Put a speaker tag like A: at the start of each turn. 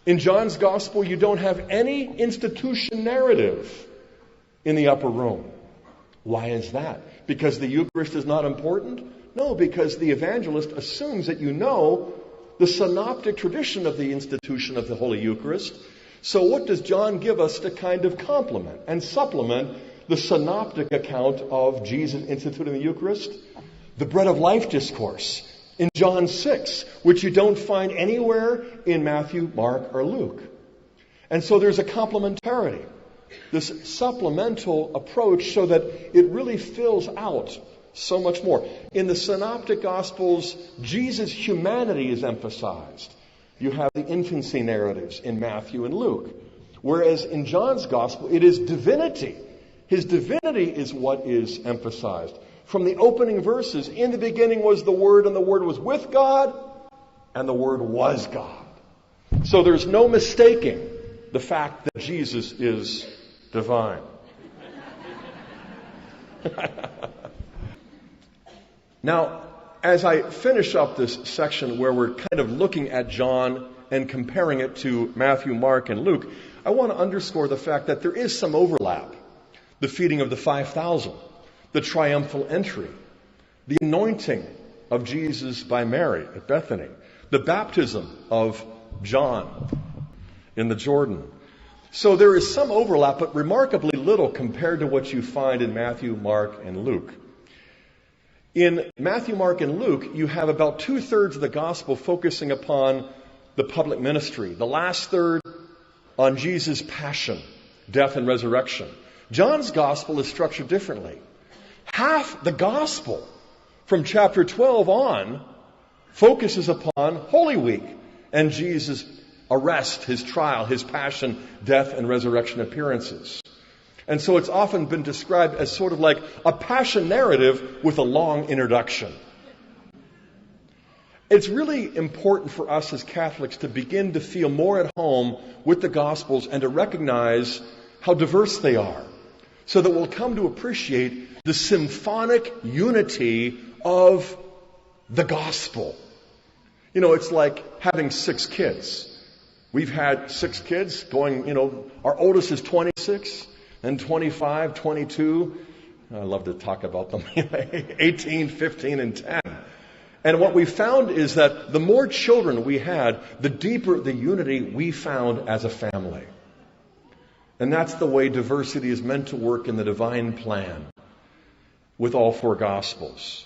A: In John's Gospel, you don't have any institution narrative in the upper room. Why is that? Because the Eucharist is not important? No, because the evangelist assumes that you know the synoptic tradition of the institution of the Holy Eucharist. So what does John give us to kind of complement and supplement the synoptic account of Jesus instituting the Eucharist? The bread of life discourse in John 6, which you don't find anywhere in Matthew, Mark, or Luke. And so there's a complementarity, this supplemental approach, so that it really fills out so much more. In the Synoptic Gospels, Jesus' humanity is emphasized. You have the infancy narratives in Matthew and Luke. Whereas in John's Gospel, it is divinity. His divinity is what is emphasized. From the opening verses, in the beginning was the Word, and the Word was with God, and the Word was God. So there's no mistaking the fact that Jesus is divine. Now, as I finish up this section where we're kind of looking at John and comparing it to Matthew, Mark, and Luke, I want to underscore the fact that there is some overlap. The feeding of the 5,000, the triumphal entry, the anointing of Jesus by Mary at Bethany, the baptism of John in the Jordan. So there is some overlap, but remarkably little compared to what you find in Matthew, Mark, and Luke. In Matthew, Mark, and Luke, you have about 2/3 of the gospel focusing upon the public ministry, the last third on Jesus' passion, death, and resurrection. John's gospel is structured differently. Half the gospel from chapter 12 on focuses upon Holy Week and Jesus' arrest, his trial, his passion, death, and resurrection appearances. And so it's often been described as sort of like a passion narrative with a long introduction. It's really important for us as Catholics to begin to feel more at home with the Gospels and to recognize how diverse they are, so that we'll come to appreciate the symphonic unity of the Gospel. You know, it's like having 6 kids. We've had 6 kids going, our oldest is 26, then 25, 22. I love to talk about them. 18, 15, and 10. And what we found is that the more children we had, the deeper the unity we found as a family. And that's the way diversity is meant to work in the divine plan with all 4 Gospels.